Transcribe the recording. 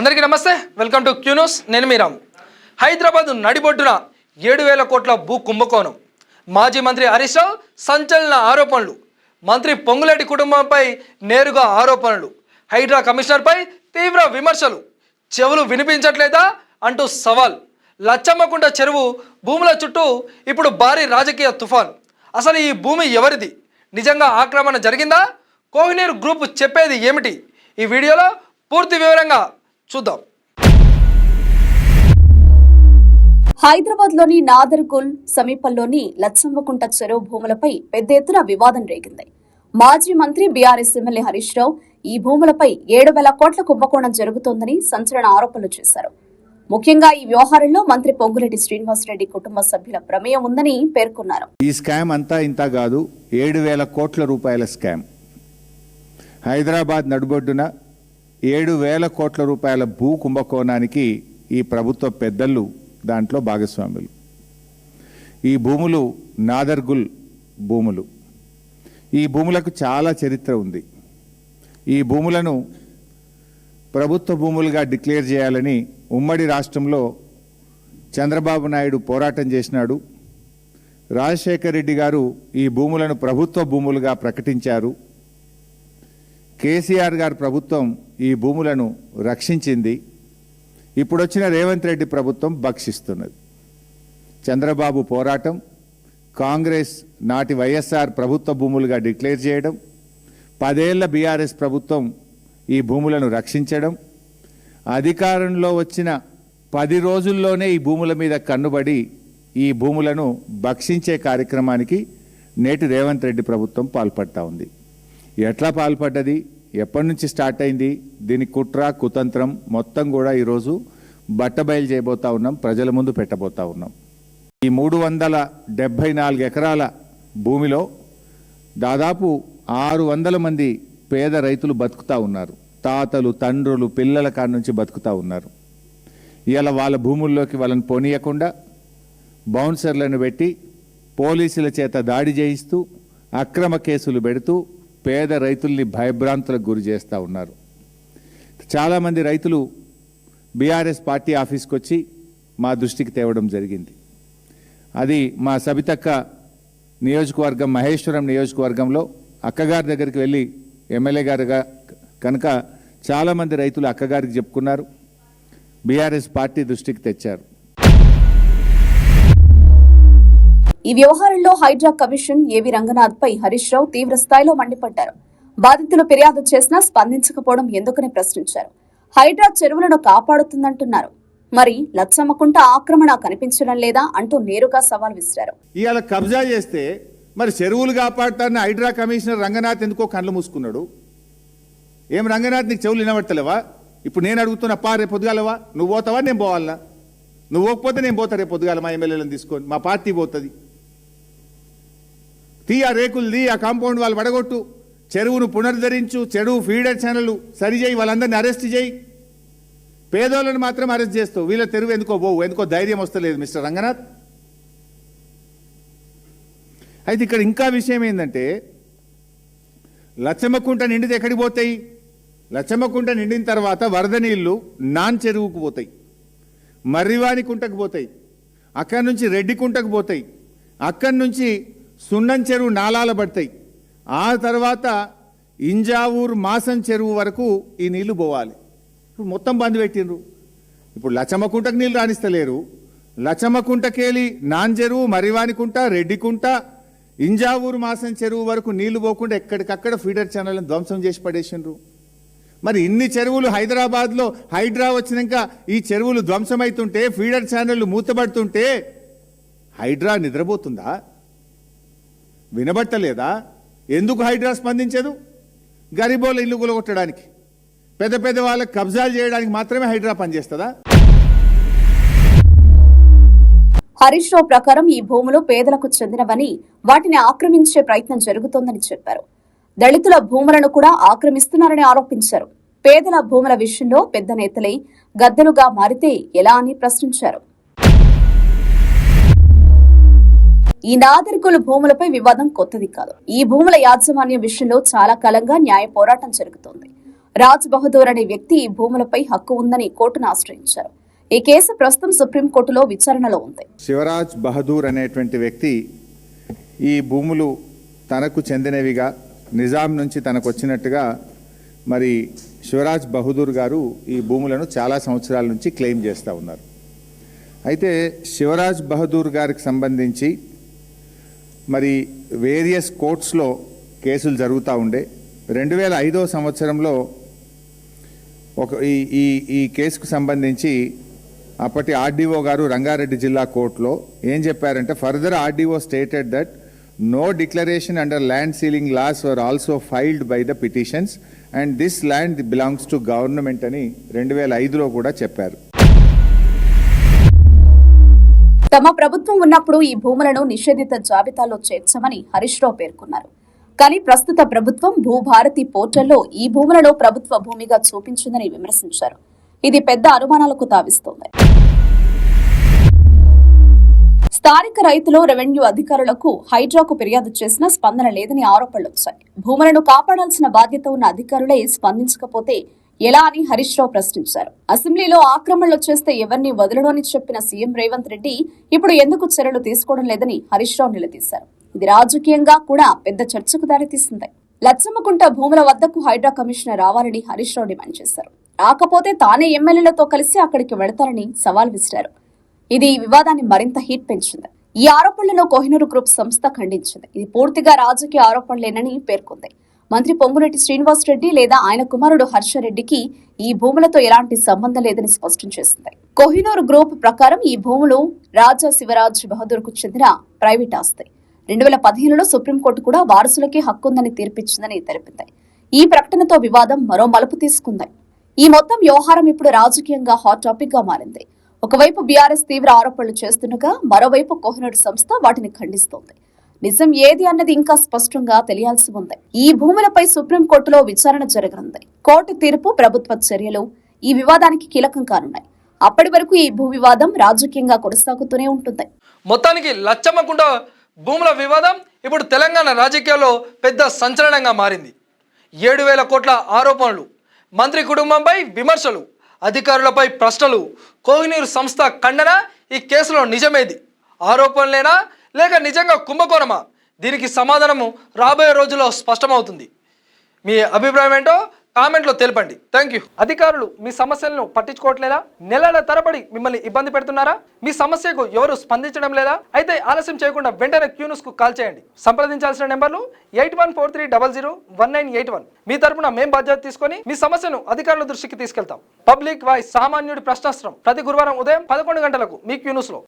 అందరికీ నమస్తే, welcome to Q news. నేను మీ రాము. హైదరాబాద్ నడిబొడ్డున 7,000 కోట్ల భూ కుంభకోణం. మాజీ మంత్రి హరీష్ రావు సంచలన ఆరోపణలు. మంత్రి పొంగులేటి కుటుంబంపై నేరుగా ఆరోపణలు. హైడ్రా కమిషనర్పై తీవ్ర విమర్శలు. చెవులు వినిపించట్లేదా అంటూ సవాల్. లచ్చమ్మకుంట చెరువు భూముల చుట్టూ ఇప్పుడు భారీ రాజకీయ తుఫాన్. అసలు ఈ భూమి ఎవరిది? నిజంగా ఆక్రమణ జరిగిందా? కోహినూర్ గ్రూప్ చెప్పేది ఏమిటి? ఈ వీడియోలో పూర్తి వివరంగా చూద్దాం. హైదరాబాద్ లోని నాదర్గుల్ సమీపంలోని లచ్చమ్మకుంట చెరువు భూములపై పెద్ద ఎత్తున వివాదం రేగింది. మాజీ మంత్రి బీఆర్ఎస్ ఎమ్మెల్యే హరీష్ రావు ఈ భూములపై 7,000 కోట్ల కుంభకోణం జరుగుతోందని సంచలన ఆరోపణలు చేశారు. ముఖ్యంగా ఈ వ్యవహారంలో మంత్రి పొంగులేటి శ్రీనివాసరెడ్డి కుటుంబ సభ్యుల ప్రమేయం ఉందని పేర్కొన్నారు. ఈ స్కామ్ అంతా ఇంత కాదు, 7,000 కోట్ల రూపాయల స్కామ్. హైదరాబాద్ నడుబొడ్డున 7,000 కోట్ల రూపాయల భూ కుంభకోణానికి ఈ ప్రభుత్వ పెద్దలు దాంట్లో భాగస్వాములు. ఈ భూములు నాదర్గుల్ భూములు. ఈ భూములకు చాలా చరిత్ర ఉంది. ఈ భూములను ప్రభుత్వ భూములుగా డిక్లేర్ చేయాలని ఉమ్మడి రాష్ట్రంలో చంద్రబాబు నాయుడు పోరాటం చేసినాడు. రాజశేఖర్ రెడ్డి గారు ఈ భూములను ప్రభుత్వ భూములుగా ప్రకటించారు. కేసీఆర్ గారి ప్రభుత్వం ఈ భూములను రక్షించింది. ఇప్పుడు వచ్చిన రేవంత్ రెడ్డి ప్రభుత్వం భక్షిస్తున్నది. చంద్రబాబు పోరాటం, కాంగ్రెస్ నాటి వైఎస్ఆర్ ప్రభుత్వ భూములుగా డిక్లేర్ చేయడం, 10 ఏళ్ల బీఆర్ఎస్ ప్రభుత్వం ఈ భూములను రక్షించడం, అధికారంలో వచ్చిన 10 రోజుల్లోనే ఈ భూముల మీద కన్నుబడి ఈ భూములను భక్షించే కార్యక్రమానికి నేటి రేవంత్ రెడ్డి ప్రభుత్వం పాల్పడతా ఉంది. ఎట్లా పాల్పడ్డది, ఎప్పటి నుంచి స్టార్ట్ అయింది, దీని కుట్ర కుతంత్రం మొత్తం కూడా ఈరోజు బట్టబయలు చేయబోతా ఉన్నాం, ప్రజల ముందు పెట్టబోతా ఉన్నాం. ఈ 374 ఎకరాల భూమిలో దాదాపు 600 మంది పేద రైతులు బతుకుతూ ఉన్నారు. తాతలు, తండ్రులు, పిల్లల కాడ నుంచి బతుకుతూ ఉన్నారు. ఇలా వాళ్ళ భూముల్లోకి వాళ్ళని పోనీయకుండా బౌన్సర్లను పెట్టి పోలీసుల చేత దాడి చేయిస్తూ అక్రమ కేసులు పెడుతూ పేద రైతుల్ని భయభ్రాంతులకు గురి చేస్తూ ఉన్నారు. చాలామంది రైతులు బీఆర్ఎస్ పార్టీ ఆఫీస్కి వచ్చి మా దృష్టికి తేవడం జరిగింది. అది మా సబితక్క నియోజకవర్గం, మహేశ్వరం నియోజకవర్గంలో అక్కగారి దగ్గరికి వెళ్ళి ఎమ్మెల్యే గారుగా కనుక చాలామంది రైతులు అక్కగారికి చెప్పుకున్నారు, బీఆర్ఎస్ పార్టీ దృష్టికి తెచ్చారు. ఈ వ్యవహారంలో హైడ్రా కమిషన్ ఏవి రంగనాథ్ పై హరీష్ రావు తీవ్ర స్థాయిలో మండిపడ్డారు. బాధితులు ఫిర్యాదు చేసినా స్పందించకపోవడం ఎందుకని ప్రశ్నించారు. హైడ్రా చెరువులను కాపాడుతుందంటున్నారు, మరి లచ్చమ్మకుంట ఆక్రమణ కనిపించడం లేదా అంటూ నేరుగా సవాల్ విసిరారు. ఇవాళ కబ్జా చేస్తే మరి చెరువులు కాపాడుతారని హైడ్రా కమిషనర్ రంగనాథ్ ఎందుకో కళ్ళు మూసుకున్నాడు. ఏం రంగనాథ్, నీకు చెవులు వినబడతలేవా? ఇప్పుడు నేను అడుగుతున్నా, పా రేపు పొద్దుగాలవా? నువ్వు పోతావా, నేను పోవాలనా? నువ్వు పోకపోతే నేను పోతా రేపు పొద్దుగాల, మా ఎమ్మెల్యేలను తీసుకొని మా పార్టీ పోతుంది. ఆ రేకులు ఆ కాంపౌండ్ వాళ్ళు పడగొట్టు, చెరువును పునరుద్ధరించు, చెరువు ఫీడర్ ఛానల్ సరిచేయి, వాళ్ళందరినీ అరెస్ట్ చేయి. పేదోళ్ళని మాత్రం అరెస్ట్ చేస్తావు, వీళ్ళ తెరువు ఎందుకో పోవు, ఎందుకో ధైర్యం వస్తలేదు మిస్టర్ రంగనాథ్. అయితే ఇక్కడ ఇంకా విషయం ఏంటంటే, లచ్చమ్మకుంట నిండితే ఎక్కడికి పోతాయి? లచ్చమ్మకుంట నిండిన తర్వాత వరద నీళ్లు నాన్ చెరువుకు పోతాయి, మర్రివాని కుంటకు పోతాయి, అక్కడి నుంచి రెడ్డి కుంటకు పోతాయి, అక్కడి నుంచి సున్నం చెరువు నాలాల పడతాయి, ఆ తర్వాత ఇంజావూరు మాసం చెరువు వరకు ఈ నీళ్లు పోవాలి. ఇప్పుడు మొత్తం బంద్ పెట్టిండ్రు. ఇప్పుడు లచ్చమ్మకుంటకు నీళ్ళు రాణిస్తలేరు. లచ్చమ్మకుంటకేలి నాన్ చెరువు, మర్రివానికుంట, రెడ్డికుంట, ఇంజావూరు మాసం చెరువు వరకు నీళ్లు పోకుండా ఎక్కడికక్కడ ఫీడర్ ఛానల్ని ధ్వంసం చేసి పడేసిండ్రు. మరి ఇన్ని చెరువులు హైదరాబాద్లో హైడ్రా వచ్చినాక ఈ చెరువులు ధ్వంసమవుతుంటే, ఫీడర్ ఛానళ్లు మూతబడుతుంటే హైడ్రా నిద్రపోతుందా? వినబట్టలేదా? ఎందుకు హైడ్రా స్పందించదు? గరీబోళ్ళ ఇల్లు కూలగొట్టడానికి, పెద్ద పెద్ద వాళ్ళకి కబ్జాలు చేయడానికి మాత్రమే హైడ్రా పనిచేస్తుందా? హరీష్ రావు ప్రకారం ఈ భూములు పేదలకు చెందినవని, వాటిని ఆక్రమించే ప్రయత్నం జరుగుతోందని చెప్పారు. దళితుల భూములను కూడా ఆక్రమిస్తున్నారని ఆరోపించారు. పేదల భూముల విషయంలో పెద్ద నేతలే గద్దెలుగా మారితే ఎలా అని ప్రశ్నించారు. ఈ నాదర్గుల్ భూములపై వివాదం కొత్తది కాదు. ఈ భూముల యాజమాన్యం విషయంలో చాలా కాలంగా న్యాయ పోరాటం జరుగుతోంది. రాజ్ బహదూర్ అనే వ్యక్తి ఈ భూములపై హక్కు ఉందని కోర్టును ఆశ్రయించారు. ఈ కేసు ప్రస్తుతం సుప్రీంకోర్టులో విచారణలో ఉంది. శివరాజ్ బహదూర్ అనేటువంటి వ్యక్తి ఈ భూములు తనకు చెందినవిగా నిజాం నుంచి తనకు వచ్చినట్టుగా మరి శివరాజ్ బహదూర్ గారు ఈ భూములను చాలా సంవత్సరాల నుంచి క్లెయిమ్ చేస్తూ ఉన్నారు. అయితే శివరాజ్ బహదూర్ గారికి సంబంధించి మరి వేరియస్ కోర్ట్స్లో కేసులు జరుగుతూ ఉండే 2005 సంవత్సరంలో ఈ కేసుకు సంబంధించి అప్పటి ఆర్డీఓ గారు రంగారెడ్డి జిల్లా కోర్టులో ఏం చెప్పారంటే, further RDO stated that no declaration under land ceiling laws were also filed by the petitions and this land belongs to government అని 2005లో కూడా చెప్పారు. తమ ప్రభుత్వం ఉన్నప్పుడు ఈ భూములను నిషేధిత జాబితాలో చేర్చమని హరీష్ రావు పేర్కొన్నారు. కానీ ప్రస్తుత ప్రభుత్వం భూభారతి పోర్టల్లో ఈ భూములను ప్రభుత్వ భూమిగా చూపించిందని విమర్శించారు. ఇది పెద్ద అనుమానాలకు తావిస్తోంది. స్థానిక రైతులు రెవెన్యూ అధికారులకు హైడ్రాకు ఫిర్యాదు చేసినా స్పందన లేదని ఆరోపణలు వచ్చాయి. భూములను కాపాడాల్సిన బాధ్యత ఉన్న అధికారులే స్పందించకపోతే ఎలా అని హరీష్ రావు ప్రశ్నించారు. అసెంబ్లీలో ఆక్రమణలు చేస్తే ఎవరిని వదలడు అని చెప్పిన సీఎం రేవంత్ రెడ్డి ఇప్పుడు ఎందుకు చర్యలు తీసుకోవడం లేదని హరీష్ రావు నిలదీశారు. ఇది రాజకీయంగా కూడా పెద్ద చర్చకు దారితీసింది. లచ్చమ్మకుంట భూముల వద్దకు హైడ్రా కమిషనర్ రావాలని హరీష్ రావు డిమాండ్ చేశారు. రాకపోతే తానే ఎమ్మెల్యేలతో కలిసి అక్కడికి వెళతారని సవాల్ విసిరారు. ఇది ఈ వివాదాన్ని మరింత హీట్ పెంచింది. ఈ ఆరోపణలను కోహినూరు గ్రూప్ సంస్థ ఖండించింది. ఇది పూర్తిగా రాజకీయ ఆరోపణలేనని పేర్కొంది. మంత్రి పొంగులేటి శ్రీనివాస్ రెడ్డి లేదా ఆయన కుమారుడు హర్షరెడ్డికి ఈ భూములతో ఎలాంటి సంబంధం లేదని స్పష్టం చేసింది. కోహినూరు గ్రూప్ ప్రకారం ఈ భూములు రాజా శివరాజ్ బహదూర్ కు చెందిన ప్రైవేట్ ఆస్తి. 2015లో సుప్రీంకోర్టు కూడా వారసులకే హక్కుందని తీర్పిచ్చిందని తెలిపింది. ఈ ప్రకటనతో వివాదం మరో మలుపు తీసుకుంది. ఈ మొత్తం వ్యవహారం ఇప్పుడు రాజకీయంగా హాట్ టాపిక్ గా మారింది. ఒకవైపు బీఆర్ఎస్ తీవ్ర ఆరోపణలు చేస్తుండగా మరోవైపు కోహినూరు సంస్థ వాటిని ఖండిస్తోంది. నిజం ఏది అన్నది ఇంకా స్పష్టంగా తెలియాల్సి ఉంది. ఈ భూములపై సుప్రీంకోర్టులో విచారణ జరగనుంది. కోర్టు తీర్పు, ప్రభుత్వ చర్యలు ఈ వివాదానికి కీలకం కానున్నాయి. అప్పటి వరకు ఈ భూ వివాదం రాజకీయంగా కొనసాగుతూనే ఉంటుంది. మొత్తానికి లచ్చమ్మకుంట భూముల వివాదం ఇప్పుడు తెలంగాణ రాజకీయాల్లో పెద్ద సంచలనంగా మారింది. 7,000 కోట్ల ఆరోపణలు, మంత్రి కుటుంబంపై విమర్శలు, అధికారులపై ప్రశ్నలు, కోహినూరు సంస్థ ఖండన. ఈ కేసులో నిజమేది? ఆరోపణలేనా లేక నిజంగా కుంభకోణమా? దీనికి సమాధానము రాబోయే రోజుల్లో స్పష్టమవుతుంది. మీ అభిప్రాయం ఏంటో కామెంట్లో తెలపండి. Thank you. అధికారులు మీ సమస్యలను పట్టించుకోవట్లేదా? నెలల తరబడి మిమ్మల్ని ఇబ్బంది పెడుతున్నారా? మీ సమస్యకు ఎవరు స్పందించడం లేదా? అయితే ఆలస్యం చేయకుండా వెంటనే క్యూన్యూస్ కు కాల్ చేయండి. సంప్రదించాల్సిన నెంబర్లు 8143001981. మీ తరపున మేము బాధ్యత తీసుకొని మీ సమస్యను అధికారుల దృష్టికి తీసుకెళ్తాం. పబ్లిక్ వాయిస్, సామాన్యుడి ప్రశ్నాస్త్రం, ప్రతి గురువారం ఉదయం 11 గంటలకు మీ క్యూన్యూస్ లో.